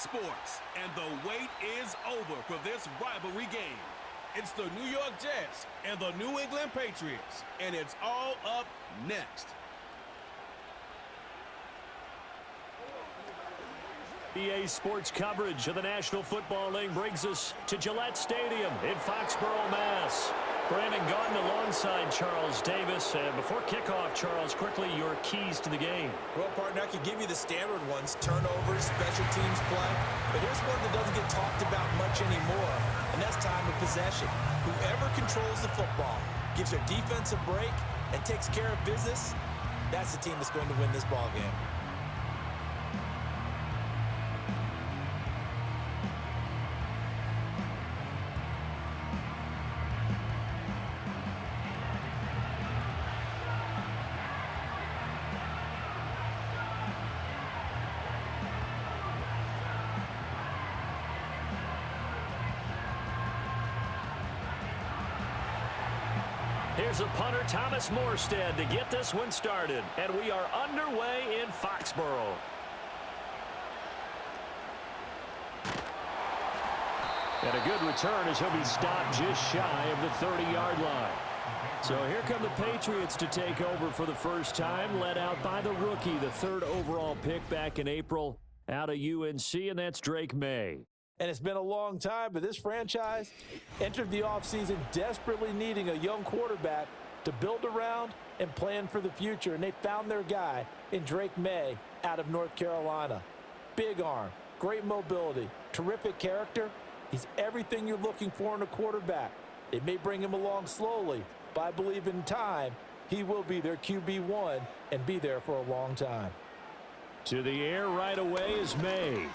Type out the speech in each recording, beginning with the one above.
sports, and the wait is over for this rivalry game. It's the New York Jets and the New England Patriots, and it's all up next. EA Sports coverage of the National Football League brings us to Gillette Stadium in Foxborough, Mass. Brandon Gaudin alongside Charles Davis. And before kickoff, Charles, quickly your keys to the game. Well, partner, I could give you the standard ones, turnovers, special teams play. But here's one that doesn't get talked about much anymore, and that's time of possession. Whoever controls the football, gives their defense a break, and takes care of business, that's the team that's going to win this ball game. Here's a punter, Thomas Morstead, to get this one started. And we are underway in Foxborough. And a good return as he'll be stopped just shy of the 30-yard line. So here come the Patriots to take over for the first time, led out by the rookie, the third overall pick back in April out of UNC, and that's Drake May. And it's been a long time, but this franchise entered the offseason desperately needing a young quarterback to build around and plan for the future. And they found their guy in Drake May out of North Carolina. Big arm, great mobility, terrific character. He's everything you're looking for in a quarterback. It may bring him along slowly, but I believe in time he will be their QB1 and be there for a long time. To the air right away is May.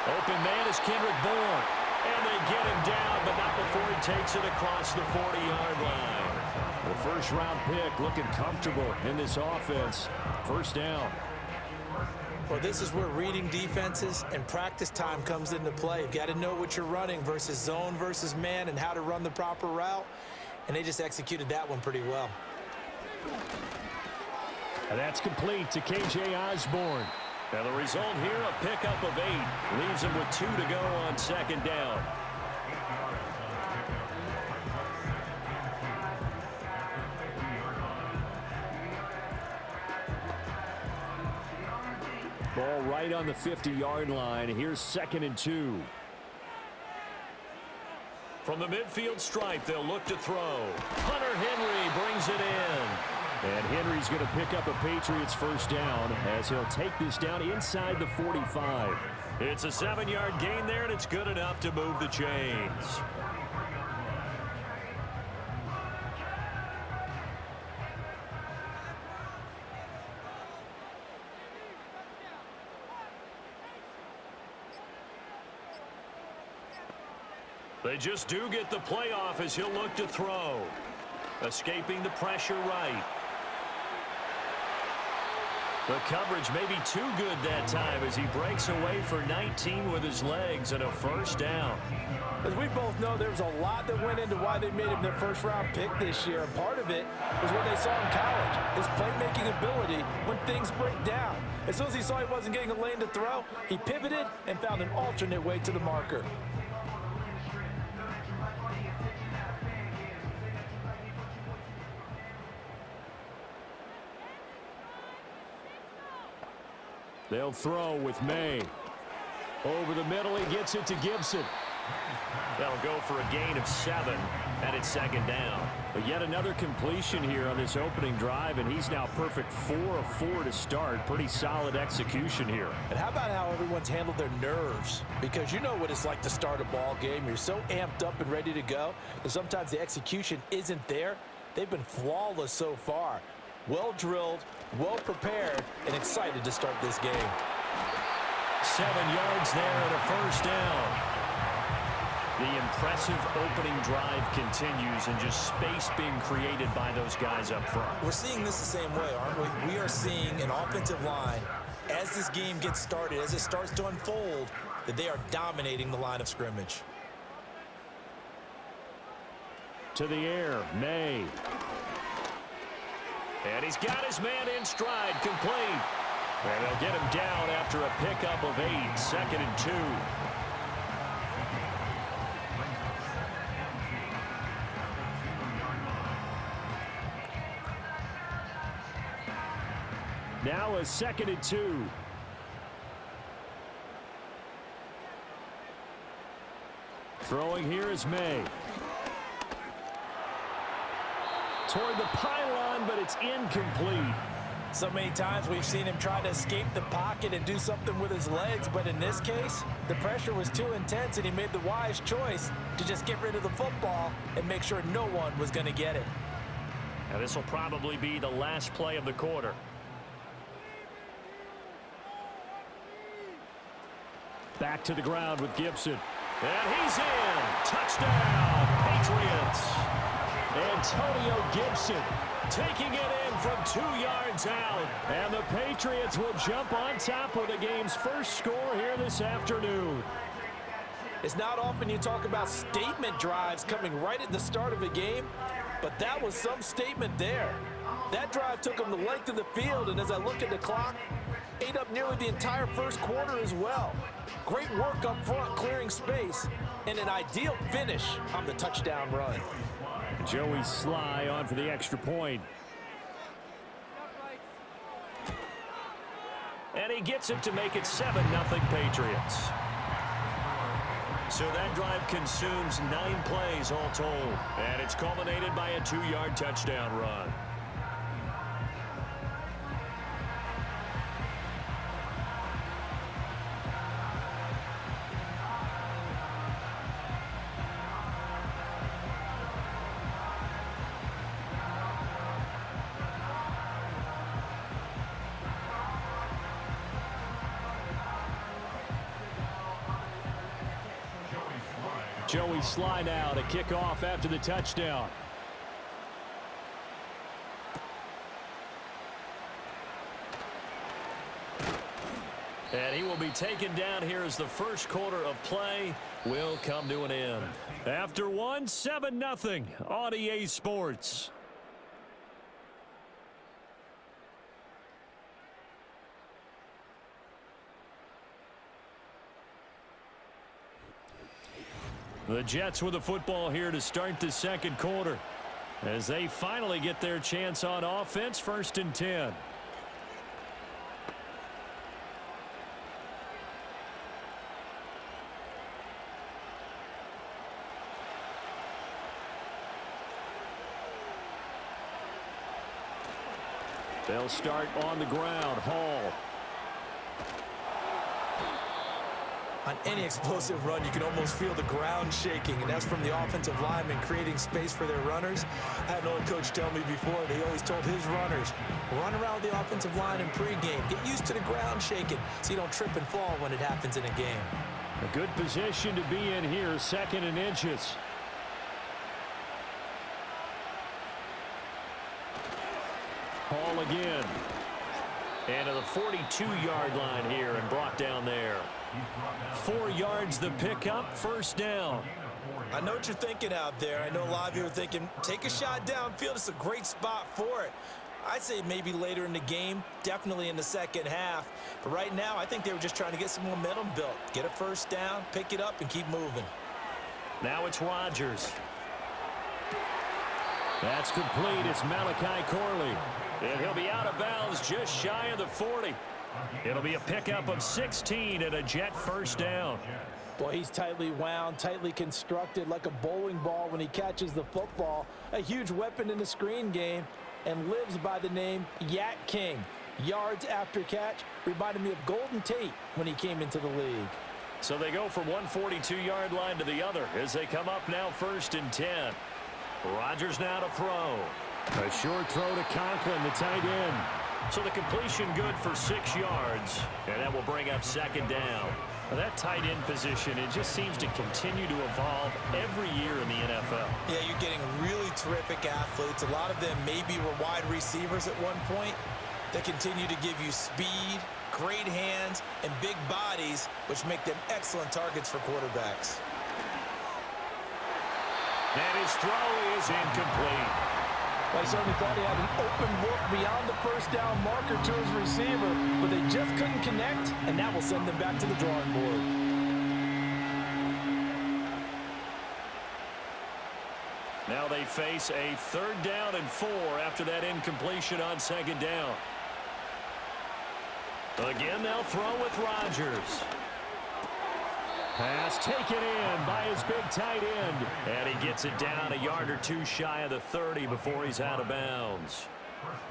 Open man is Kendrick Bourne. And they get him down, but not before he takes it across the 40-yard line. The first-round pick looking comfortable in this offense. First down. Well, this is where reading defenses and practice time comes into play. You've got to know what you're running versus zone versus man and how to run the proper route. And they just executed that one pretty well. And that's complete to K.J. Osborne. Now the result here, a pickup of 8. Leaves him with 2 to go on second down. Ball right on the 50-yard line. Here's 2nd and 2. From the midfield stripe, they'll look to throw. Hunter Henry brings it in. And Henry's going to pick up a Patriots first down as he'll take this down inside the 45. It's a 7-yard gain there, and it's good enough to move the chains. They just do get the playoff as he'll look to throw. Escaping the pressure right. The coverage may be too good that time as he breaks away for 19 with his legs and a first down. As we both know, there's a lot that went into why they made him their first-round pick this year. And part of it was what they saw in college, his playmaking ability when things break down. As soon as he saw he wasn't getting a lane to throw, he pivoted and found an alternate way to the marker. They'll throw with May. Over the middle, he gets it to Gibson. They'll go for a gain of 7, and it's second down. But yet another completion here on this opening drive, and he's now perfect 4 of 4 to start. Pretty solid execution here. And how about how everyone's handled their nerves? Because you know what it's like to start a ball game. You're so amped up and ready to go, and sometimes the execution isn't there. They've been flawless so far. Well drilled, well prepared, and excited to start this game. 7 yards there and a first down. The impressive opening drive continues and just space being created by those guys up front. We're seeing this the same way, aren't we? We are seeing an offensive line, as this game gets started, as it starts to unfold, that they are dominating the line of scrimmage. To the air, May. And he's got his man in stride, complete. And they'll get him down after a pickup of 8, 2nd and 2. Now a 2nd and 2. Throwing here is May. Toward the pylon, but it's incomplete. So many times we've seen him try to escape the pocket and do something with his legs, but in this case, the pressure was too intense and he made the wise choice to just get rid of the football and make sure no one was going to get it. Now this will probably be the last play of the quarter. Back to the ground with Gibson. And he's in. Touchdown, Patriots. Antonio Gibson taking it in from 2 yards out. And the Patriots will jump on top with the game's first score here this afternoon. It's not often you talk about statement drives coming right at the start of a game, but that was some statement there. That drive took them the length of the field, and as I look at the clock, ate up nearly the entire first quarter as well. Great work up front, clearing space, and an ideal finish on the touchdown run. Joey Sly on for the extra point. And he gets it to make it 7-0 Patriots. So that drive consumes 9 plays all told. And it's culminated by a 2-yard touchdown run. Joey Sly now to kick off after the touchdown. And he will be taken down here as the first quarter of play will come to an end. After one, 7-0 on EA Sports. The Jets with the football here to start the second quarter as they finally get their chance on offense, 1st and 10. They'll start on the ground. Hall. On any explosive run, you can almost feel the ground shaking, and that's from the offensive linemen creating space for their runners. I had an old coach tell me before that he always told his runners, run around with the offensive line in pregame. Get used to the ground shaking so you don't trip and fall when it happens in a game. A good position to be in here, 2nd and inches. Hall again. And to the 42-yard line here and brought down there. 4 yards the pickup, 1st down. I know what you're thinking out there. I know a lot of you are thinking, take a shot downfield. It's a great spot for it. I'd say maybe later in the game, definitely in the second half. But right now, I think they were just trying to get some momentum built. Get a 1st down, pick it up, and keep moving. Now it's Rodgers. That's complete. It's Malachi Corley. And he'll be out of bounds just shy of the 40. It'll be a pickup of 16 and a Jet 1st down. Boy, he's tightly wound, tightly constructed like a bowling ball when he catches the football. A huge weapon in the screen game and lives by the name Yak King. Yards after catch reminded me of Golden Tate when he came into the league. So they go from one 42-yard line to the other as they come up now 1st and 10. Rodgers now to throw. A short throw to Conklin, the tight end. So the completion good for 6 yards, and that will bring up 2nd down. Now that tight end position, it just seems to continue to evolve every year in the NFL. Yeah, you're getting really terrific athletes. A lot of them maybe were wide receivers at one point. They continue to give you speed, great hands, and big bodies, which make them excellent targets for quarterbacks. And his throw is incomplete. Well, he certainly thought he had an open look beyond the first down marker to his receiver, but they just couldn't connect, and that will send them back to the drawing board. Now they face a 3rd down and 4 after that incompletion on 2nd down. Again, they'll throw with Rodgers. Pass taken in by his big tight end. And he gets it down a yard or 2 shy of the 30 before he's out of bounds.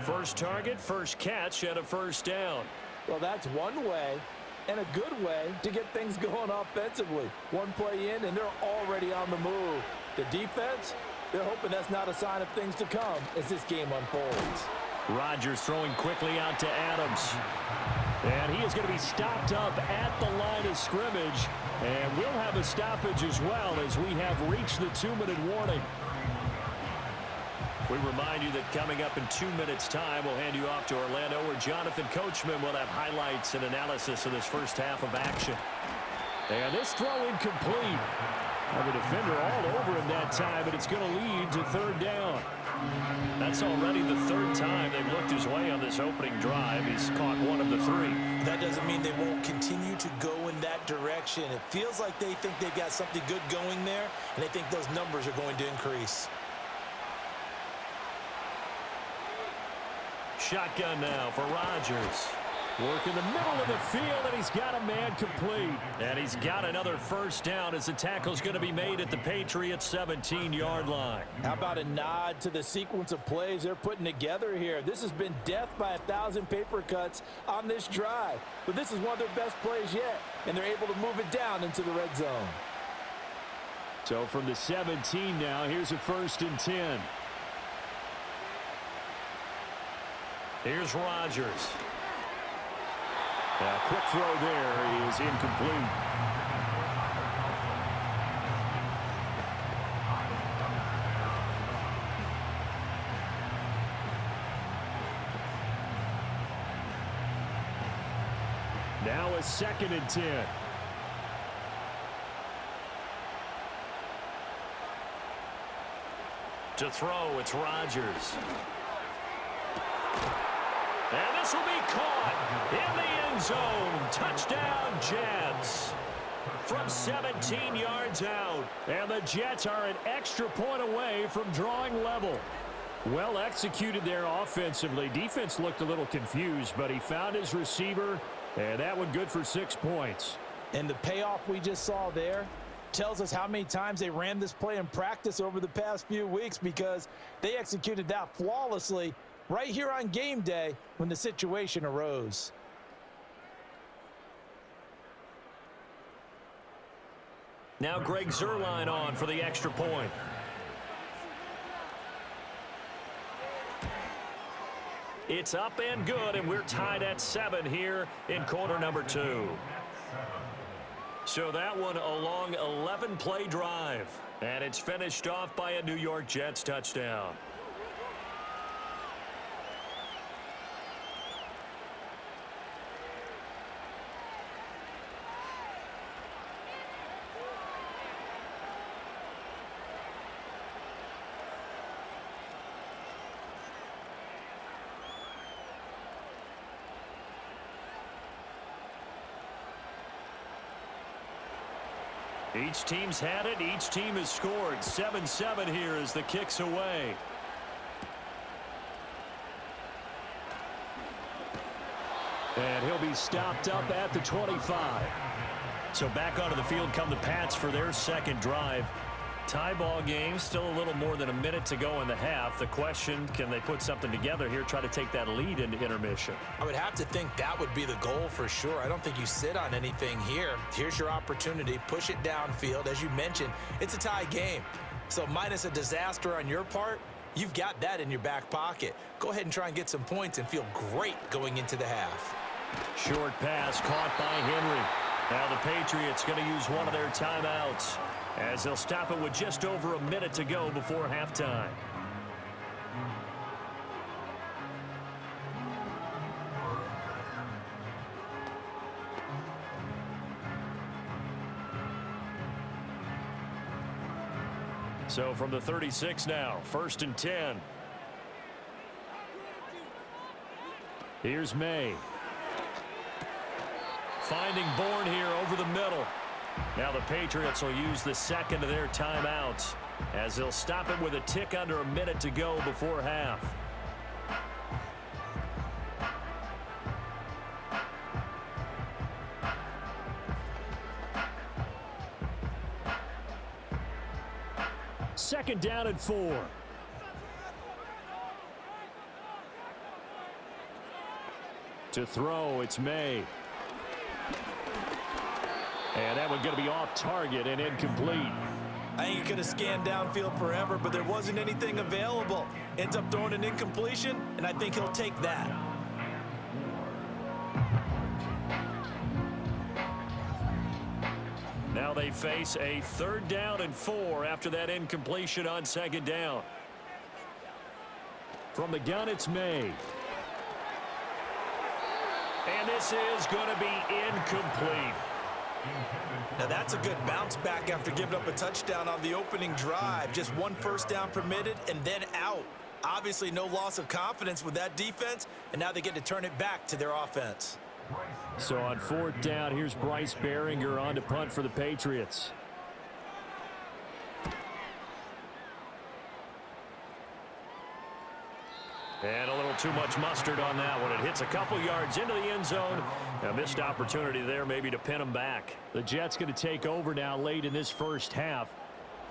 First target, first catch, and a 1st down. Well, that's one way and a good way to get things going offensively. One play in, and they're already on the move. The defense, they're hoping that's not a sign of things to come as this game unfolds. Rodgers throwing quickly out to Adams. And he is going to be stopped up at the line of scrimmage. And we'll have a stoppage as well as we have reached the 2-minute warning. We remind you that coming up in 2 minutes' time, we'll hand you off to Orlando, where Jonathan Coachman will have highlights and analysis of this first half of action. And this throw incomplete. The defender all over him that time, but it's going to lead to 3rd down. That's already the 3rd time they've looked his way on this opening drive. He's caught 1 of the 3. That doesn't mean they won't continue to go in that direction. It feels like they think they've got something good going there, and they think those numbers are going to increase. Shotgun now for Rodgers. Work in the middle of the field, and he's got a man complete. And he's got another 1st down as the tackle's going to be made at the Patriots' 17-yard line. How about a nod to the sequence of plays they're putting together here? This has been death by 1,000 paper cuts on this drive. But this is one of their best plays yet, and they're able to move it down into the red zone. So from the 17 now, here's a 1st and 10. Here's Rodgers. A quick throw there is incomplete. Now a 2nd and 10. To throw, it's Rodgers. And this will be caught in the end zone. Touchdown, Jets. From 17 yards out. And the Jets are an extra point away from drawing level. Well executed there offensively. Defense looked a little confused, but he found his receiver, and that one good for 6 points. And the payoff we just saw there tells us how many times they ran this play in practice over the past few weeks, because they executed that flawlessly right here on game day when the situation arose. Now Greg Zuerlein on for the extra point. It's up and good, and we're tied at 7 here in quarter number 2. So that one a long 11-play drive, and it's finished off by a New York Jets touchdown. Each team's had it. Each team has scored. 7-7 here as the kick's away. And he'll be stopped up at the 25. So back onto the field come the Pats for their second drive. Tie ball game, still a little more than a minute to go in the half. The question, can they put something together here, try to take that lead into intermission? I would have to think that would be the goal for sure. I don't think you sit on anything here. Here's your opportunity. Push it downfield. As you mentioned, it's a tie game. So minus a disaster on your part, you've got that in your back pocket. Go ahead and try and get some points and feel great going into the half. Short pass caught by Henry. Now the Patriots going to use one of their timeouts, as they'll stop it with just over a minute to go before halftime. So from the 36 now, 1st and 10. Here's May. Finding Bourne here over the middle. Now the Patriots will use the second of their timeouts as they'll stop it with a tick under a minute to go before half. Second down and 4. To throw, it's May. And that one's going to be off target and incomplete. I think he could have scanned downfield forever, but there wasn't anything available. Ends up throwing an incompletion, and I think he'll take that. Now they face a third down and 4 after that incompletion on second down. From the gun, it's May. And this is going to be incomplete. Now that's a good bounce back after giving up a touchdown on the opening drive. Just one first down permitted and then out. Obviously no loss of confidence with that defense, and now they get to turn it back to their offense. So on fourth down, here's Bryce Behringer on to punt for the Patriots. And a little too much mustard on that one. It hits a couple yards into the end zone. A missed opportunity there maybe to pin them back. The Jets going to take over now late in this first half.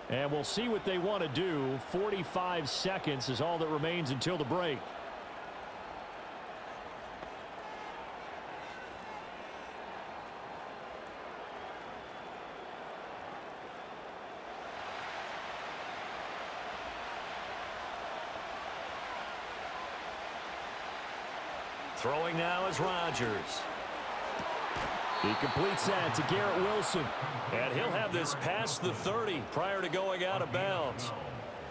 And we'll see what they want to do. 45 seconds is all that remains until the break. Throwing now is Rodgers. He completes that to Garrett Wilson. And he'll have this past the 30 prior to going out of bounds.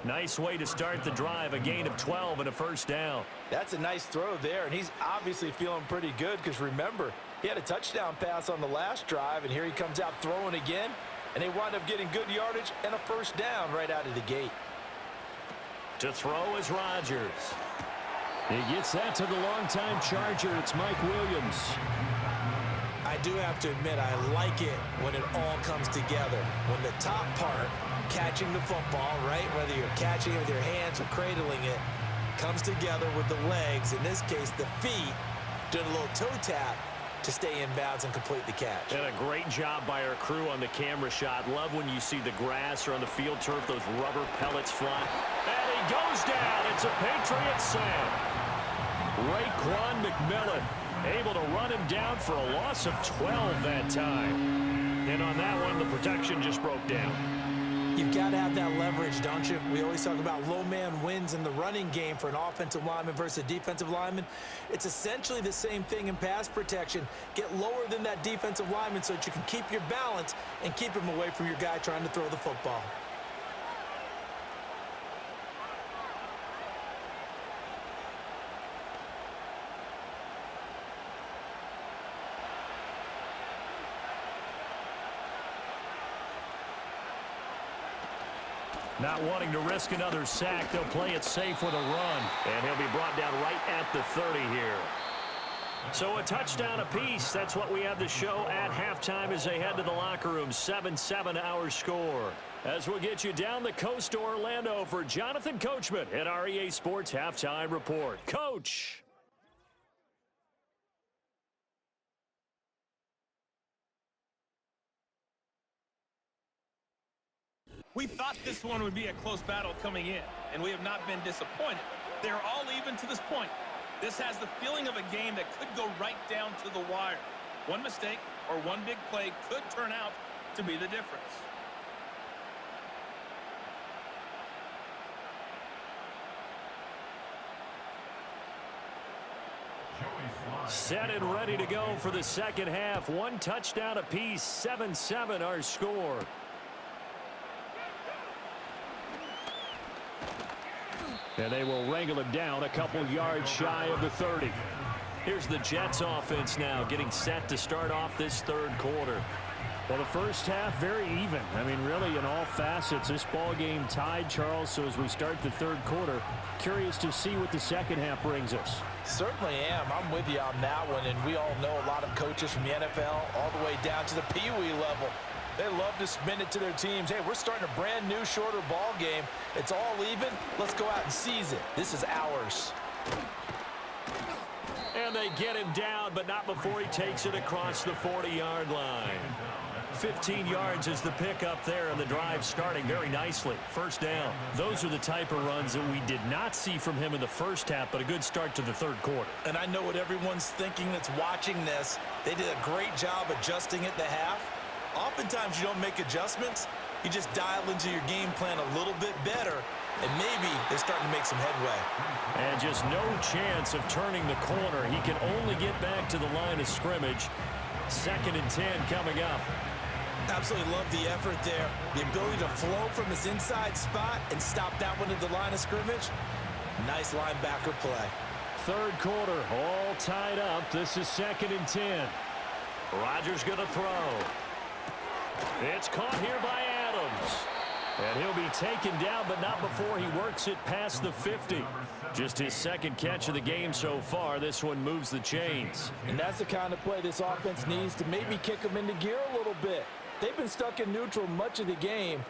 Nice way to start the drive. A gain of 12 and a first down. That's a nice throw there, and he's obviously feeling pretty good because remember, he had a touchdown pass on the last drive, and here he comes out throwing again, and they wind up getting good yardage and a first down right out of the gate. To throw is Rodgers. He gets that to the longtime Charger. It's Mike Williams. I do have to admit, I like it when it all comes together. When the top part, catching the football, right, whether you're catching it with your hands or cradling it, comes together with the legs, in this case the feet, doing a little toe tap to stay in bounds and complete the catch. And a great job by our crew on the camera shot. Love when you see the grass or on the field turf, those rubber pellets fly. And he goes down. It's a Patriots sack. Raekwon McMillan able to run him down for a loss of 12 that time. And on that one, the protection just broke down. You've got to have that leverage, don't you? We always talk about low man wins in the running game for an offensive lineman versus a defensive lineman. It's essentially the same thing in pass protection. Get lower than that defensive lineman so that you can keep your balance and keep him away from your guy trying to throw the football. Not wanting to risk another sack, they'll play it safe with a run. And he'll be brought down right at the 30 here. So a touchdown apiece. That's what we have to show at halftime as they head to the locker room. 7-7 our score. As we'll get you down the coast to Orlando for Jonathan Coachman at our EA Sports Halftime Report. Coach! We thought this one would be a close battle coming in, and we have not been disappointed. They're all even to this point. This has the feeling of a game that could go right down to the wire. One mistake or one big play could turn out to be the difference. Set and ready to go for the second half. One touchdown apiece, 7-7 our score. And they will wrangle him down a couple yards shy of the 30. Here's the Jets offense now getting set to start off this third quarter. Well, the first half, very even. I mean, really, in all facets, this ball game tied, Charles. So as we start the third quarter, curious to see what the second half brings us. Certainly am. I'm with you on that one. And we all know a lot of coaches from the NFL all the way down to the Pee-wee level. They love to spin it to their teams. Hey, we're starting a brand new, shorter ball game. It's all even. Let's go out and seize it. This is ours. And they get him down, but not before he takes it across the 40-yard line. 15 yards is the pickup there, and the drive starting very nicely. First down. Those are the type of runs that we did not see from him in the first half, but a good start to the third quarter. And I know what everyone's thinking that's watching this. They did a great job adjusting at the half. Oftentimes you don't make adjustments. You just dial into your game plan a little bit better, and maybe they're starting to make some headway. And just no chance of turning the corner. He can only get back to the line of scrimmage. 2nd and 10 coming up. Absolutely love the effort there. The ability to flow from his inside spot and stop that one at the line of scrimmage. Nice linebacker play. Third quarter, all tied up. This is 2nd and 10. Rodgers going to throw. It's caught here by Adams. And he'll be taken down, but not before he works it past the 50. Just his second catch of the game so far. This one moves the chains. And that's the kind of play this offense needs to maybe kick them into gear a little bit. They've been stuck in neutral much of the game.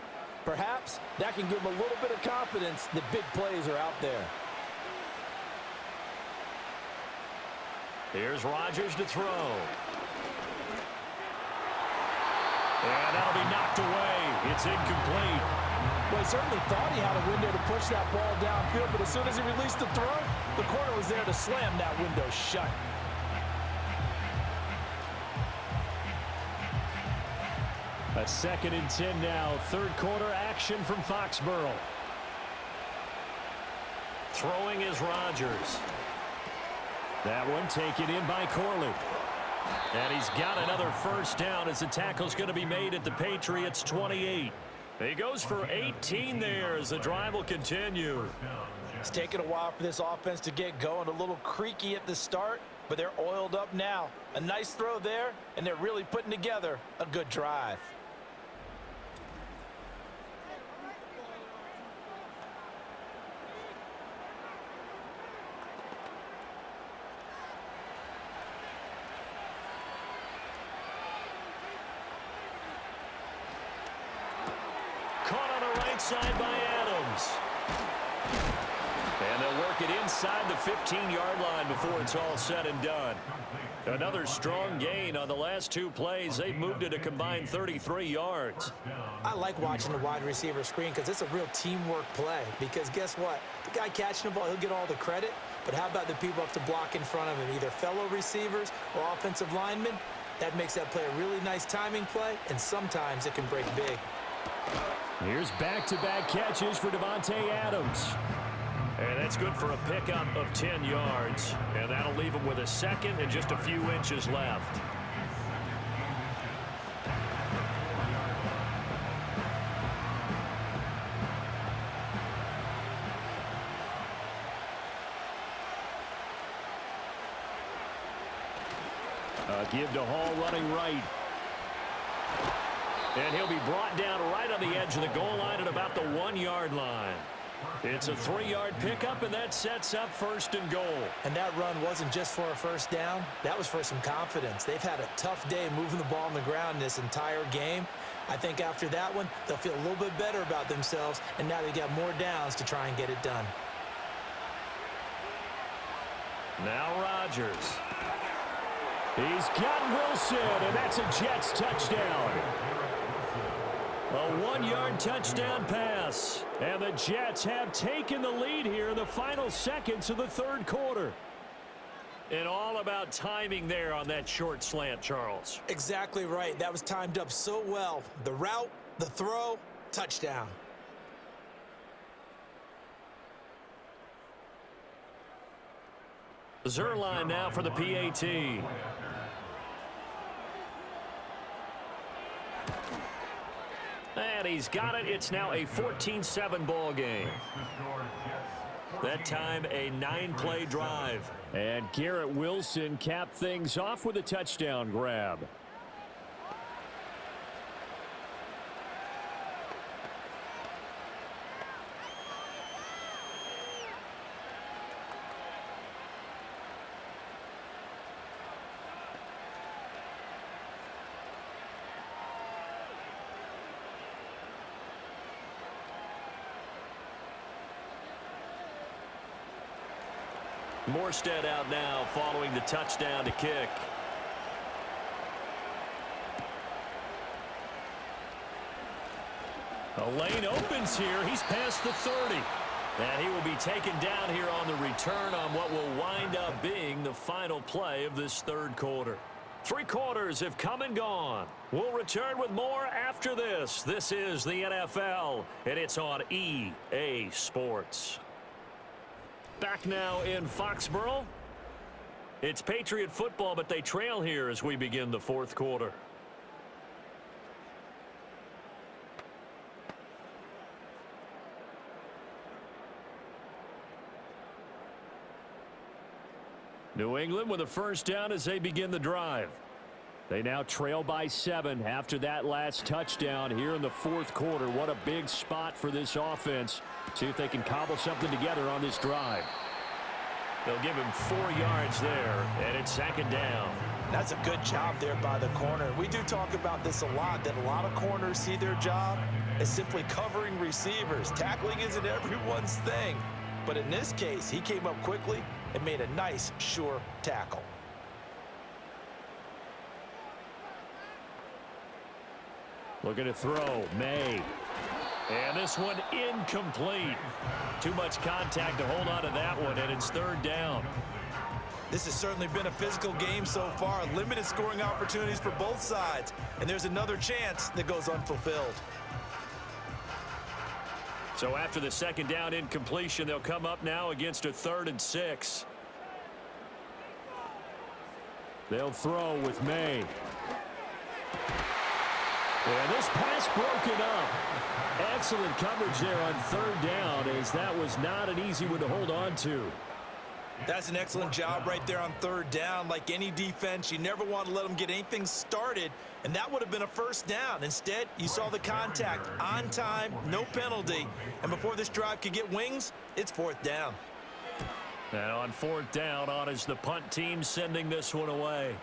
Perhaps that can give them a little bit of confidence that big plays are out there. Here's Rodgers to throw. And that'll be knocked away. It's incomplete. Well, he certainly thought he had a window to push that ball downfield, but as soon as he released the throw, the corner was there to slam that window shut. A 2nd and 10 now. Third quarter action from Foxborough. Throwing is Rodgers. That one taken in by Corley. And he's got another first down as the tackle's going to be made at the Patriots 28. He goes for 18 there as the drive will continue. It's taken a while for this offense to get going. A little creaky at the start, but they're oiled up now. A nice throw there, and they're really putting together a good drive. Caught on the right side by Adams. And they'll work it inside the 15-yard line before it's all said and done. Another strong gain on the last two plays. They've moved it a combined 33 yards. I like watching the wide receiver screen because it's a real teamwork play. Because guess what? The guy catching the ball, he'll get all the credit. But how about the people up to block in front of him, either fellow receivers or offensive linemen? That makes that play a really nice timing play, and sometimes it can break big. Here's back-to-back catches for Davante Adams. And that's good for a pickup of 10 yards. And that'll leave him with a second and just a few inches left. Give to Hall running right. And he'll be brought down right on the edge of the goal line at about the 1-yard line. It's a 3-yard pickup, and that sets up 1st and goal. And that run wasn't just for a first down. That was for some confidence. They've had a tough day moving the ball on the ground this entire game. I think after that one, they'll feel a little bit better about themselves, and now they got more downs to try and get it done. Now Rodgers. He's got Wilson, and that's a Jets touchdown. A 1-yard touchdown pass. And the Jets have taken the lead here in the final seconds of the third quarter. And all about timing there on that short slant, Charles. Exactly right. That was timed up so well. The route, the throw, touchdown. Zerline now for the PAT. And he's got it. It's now a 14-7 ball game. That time a 9-play drive. And Garrett Wilson capped things off with a touchdown grab. Morstead out now following the touchdown to kick. A lane opens here. He's past the 30. And he will be taken down here on the return on what will wind up being the final play of this third quarter. 3 quarters have come and gone. We'll return with more after this. This is the NFL, and it's on EA Sports. Back now in Foxborough. It's Patriot football, but they trail here as we begin the fourth quarter. New England with a first down as they begin the drive. They now trail by 7 after that last touchdown here in the fourth quarter. What a big spot for this offense. See if they can cobble something together on this drive. They'll give him 4 yards there, and it's second down. That's a good job there by the corner. We do talk about this a lot, that a lot of corners see their job as simply covering receivers. Tackling isn't everyone's thing. But in this case, he came up quickly and made a nice, sure tackle. Looking to throw, May. And this one incomplete. Too much contact to hold on to that one, and it's third down. This has certainly been a physical game so far. Limited scoring opportunities for both sides. And there's another chance that goes unfulfilled. So after the second down incompletion, they'll come up now against a 3rd and 6. They'll throw with May. And this pass broken up. Excellent coverage there on 3rd down, as that was not an easy one to hold on to. That's an excellent job right there on 3rd down. Like any defense, you never want to let them get anything started, and that would have been a first down. Instead, you saw the contact on time, no penalty, and before this drive could get wings, it's 4th down. And on 4th down, on is the punt team sending this one away.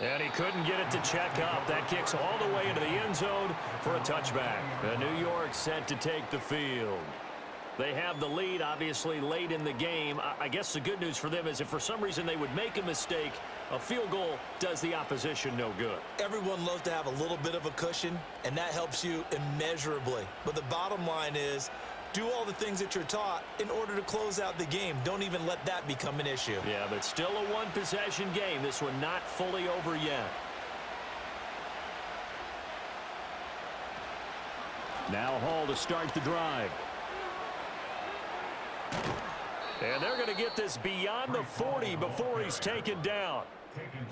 And he couldn't get it to check up. That kicks all the way into the end zone for a touchback. And New York set to take the field. They have the lead, obviously, late in the game. I guess the good news for them is if for some reason they would make a mistake, a field goal does the opposition no good. Everyone loves to have a little bit of a cushion, and that helps you immeasurably. But the bottom line is, do all the things that you're taught in order to close out the game. Don't even let that become an issue. Yeah, but still a one-possession game. This one not fully over yet. Now Hall to start the drive. And they're going to get this beyond the 40 before he's taken down.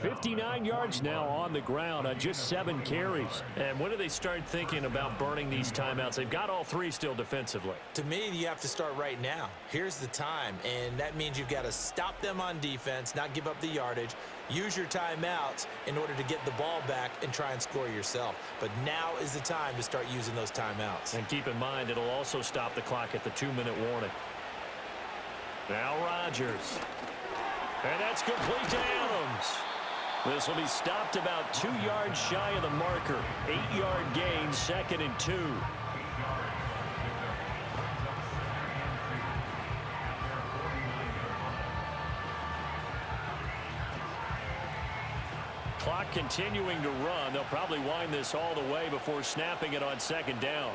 59 yards now on the ground on just 7 carries. And when do they start thinking about burning these timeouts? They've got all 3 still defensively. To me, you have to start right now. Here's the time, and that means you've got to stop them on defense, not give up the yardage, use your timeouts in order to get the ball back and try and score yourself. But now is the time to start using those timeouts. And keep in mind, it'll also stop the clock at the 2-minute warning. Now Rodgers. And that's complete to Adams. This will be stopped about 2 yards shy of the marker. 8-yard gain, 2nd and 2. Clock continuing to run. They'll probably wind this all the way before snapping it on 2nd down.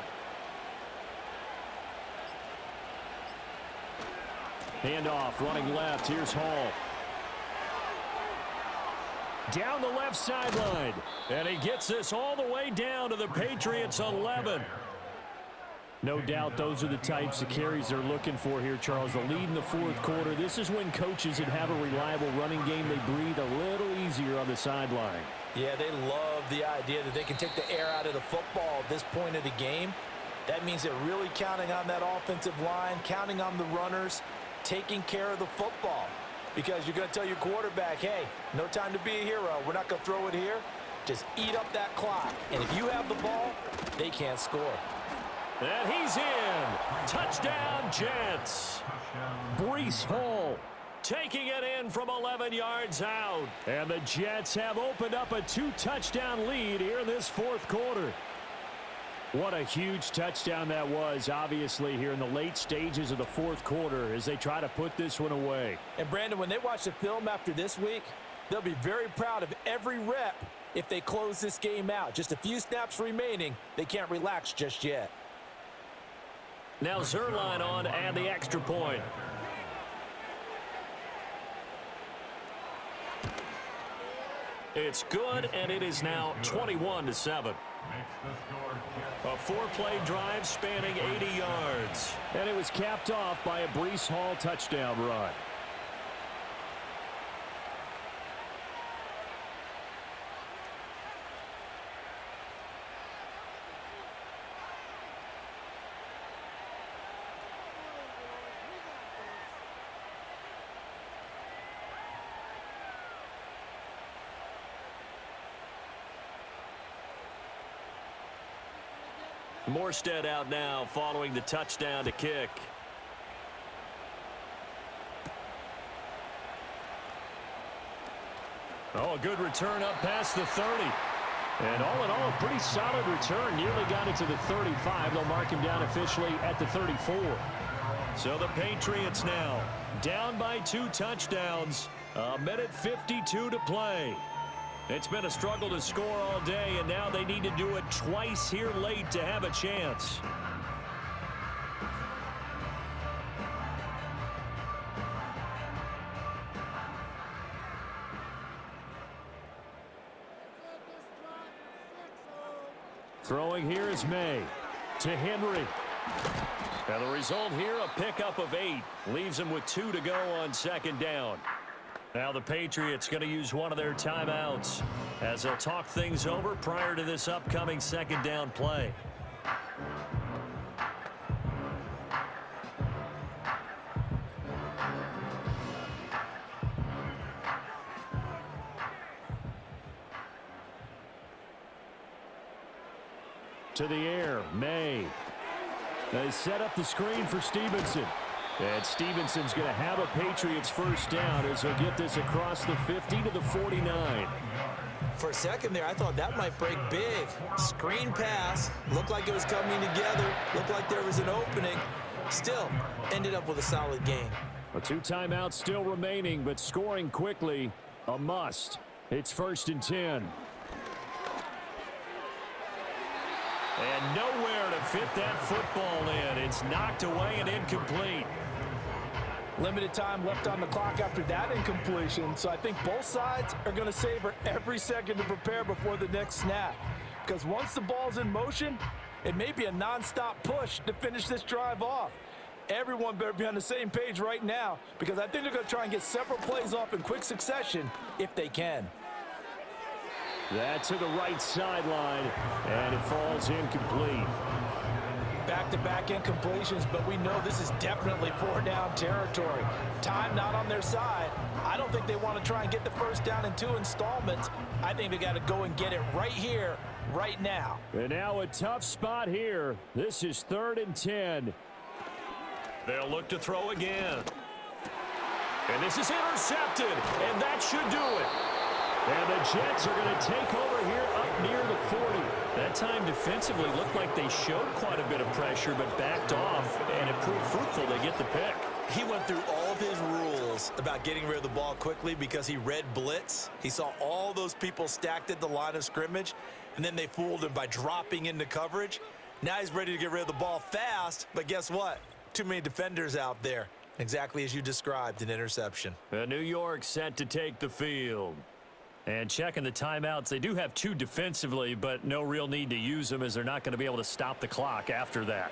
Handoff, running left. Here's Hall. Down the left sideline. And he gets this all the way down to the Patriots 11. No doubt those are the types of carries they're looking for here, Charles. The lead in the fourth quarter. This is when coaches that have a reliable running game, they breathe a little easier on the sideline. Yeah, they love the idea that they can take the air out of the football at this point of the game. That means they're really counting on that offensive line, counting on the runners, taking care of the football. Because you're going to tell your quarterback, hey, no time to be a hero. We're not going to throw it here. Just eat up that clock. And if you have the ball, they can't score. And he's in. Touchdown, Jets. Breece Hall taking it in from 11 yards out. And the Jets have opened up a 2-touchdown lead here in this fourth quarter. What a huge touchdown that was, obviously, here in the late stages of the fourth quarter as they try to put this one away. And, Brandon, when they watch the film after this week, they'll be very proud of every rep if they close this game out. Just a few snaps remaining. They can't relax just yet. Now Zerline on and the extra point. It's good, and it is now 21-7. A four-play drive spanning 80 yards. And it was capped off by a Breece Hall touchdown run. Morstead out now following the touchdown to kick. Oh, a good return up past the 30. And all in all, a pretty solid return. Nearly got it to the 35. They'll mark him down officially at the 34. So the Patriots now down by 2 touchdowns. A minute 52 to play. It's been a struggle to score all day, and now they need to do it twice here late to have a chance. Throwing here is May to Henry. And the result here, a pickup of 8. Leaves him with 2 to go on second down. Now the Patriots going to use one of their timeouts as they'll talk things over prior to this upcoming second down play. To the air, May. They set up the screen for Stevenson. And Stevenson's going to have a Patriots first down as he'll get this across the 50 to the 49. For a second there, I thought that might break big. Screen pass. Looked like it was coming together. Looked like there was an opening. Still, ended up with a solid game. 2 timeouts still remaining, but scoring quickly, a must. It's 1st and 10. And nowhere to fit that football in. It's knocked away and incomplete. Limited time left on the clock after that incompletion, so I think both sides are going to savor every second to prepare before the next snap. Because once the ball's in motion, it may be a nonstop push to finish this drive off. Everyone better be on the same page right now, because I think they're going to try and get several plays off in quick succession if they can. That to the right sideline, and it falls incomplete. Back-to-back incompletions, but we know this is definitely 4-down territory. Time not on their side. I don't think they want to try and get the first down in 2 installments. I think they got to go and get it right here, right now. And now a tough spot here. This is 3rd and 10. They'll look to throw again. And this is intercepted, and that should do it. And the Jets are going to take over here up near the 40. That time defensively looked like they showed quite a bit of pressure but backed off, and it proved fruitful. They get the pick. He went through all of his rules about getting rid of the ball quickly because he read blitz. He saw all those people stacked at the line of scrimmage, and then they fooled him by dropping into coverage. Now he's ready to get rid of the ball fast, but guess what? Too many defenders out there. Exactly as you described, an interception. New York set to take the field. And checking the timeouts, they do have 2 defensively, but no real need to use them as they're not going to be able to stop the clock after that.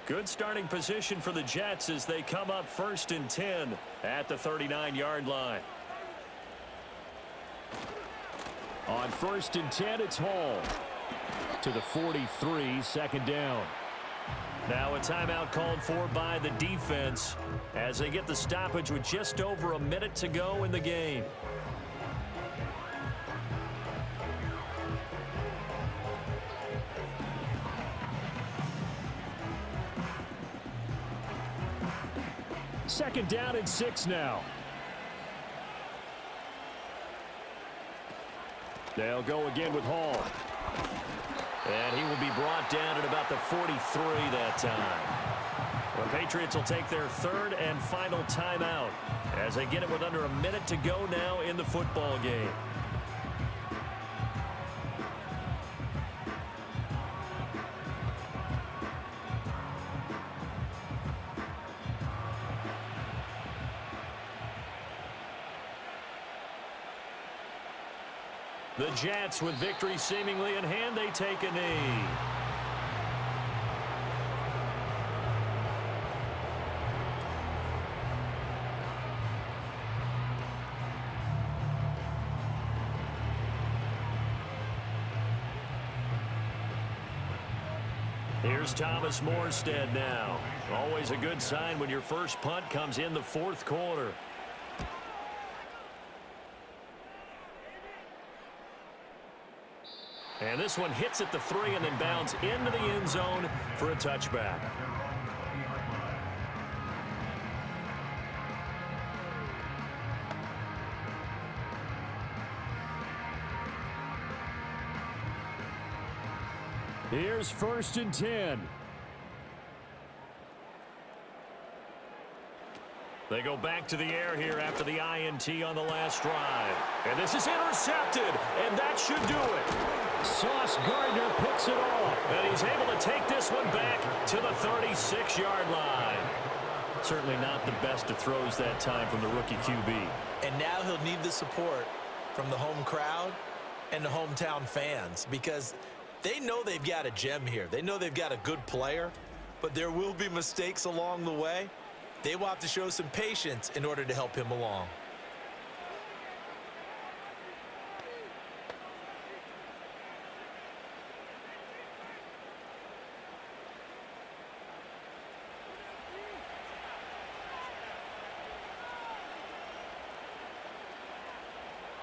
Good starting position for the Jets as they come up 1st and 10 at the 39-yard line. On 1st and 10, it's Hall to the 43, 2nd down. Now a timeout called for by the defense as they get the stoppage with just over a minute to go in the game. Second down and 6 now. They'll go again with Hall. And he will be brought down at about the 43 that time. The Patriots will take their third and final timeout as they get it with under a minute to go now in the football game. The Jets, with victory seemingly in hand, they take a knee. Here's Thomas Morstead now. Always a good sign when your first punt comes in the fourth quarter. And this one hits at the 3 and then bounds into the end zone for a touchback. Here's 1st and 10. They go back to the air here after the INT on the last drive. And this is intercepted, and that should do it. Sauce Gardner picks it off, and he's able to take this one back to the 36-yard line. Certainly not the best of throws that time from the rookie QB. And now he'll need the support from the home crowd and the hometown fans, because they know they've got a gem here. They know they've got a good player, but there will be mistakes along the way. They will have to show some patience in order to help him along.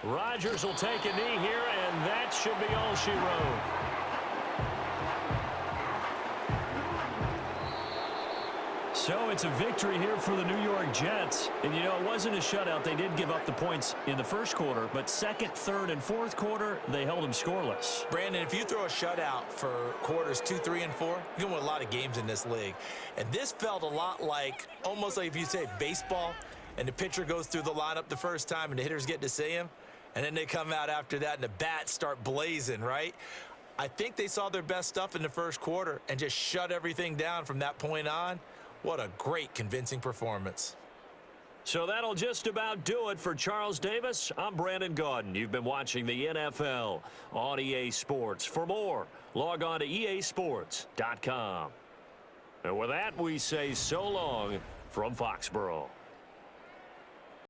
Rodgers will take a knee here, and that should be all she wrote. So it's a victory here for the New York Jets. And, you know, it wasn't a shutout. They did give up the points in the first quarter, but second, third, and fourth quarter, they held them scoreless. Brandon, if you throw a shutout for quarters 2, 3, and 4, you're going to win a lot of games in this league. And this felt a lot like, almost like if you say baseball, and the pitcher goes through the lineup the first time, and the hitters get to see him, and then they come out after that, and the bats start blazing, right? I think they saw their best stuff in the first quarter and just shut everything down from that point on. What a great, convincing performance. So that'll just about do it for Charles Davis. I'm Brandon Gaudin. You've been watching the NFL on EA Sports. For more, log on to easports.com. And with that, we say so long from Foxborough.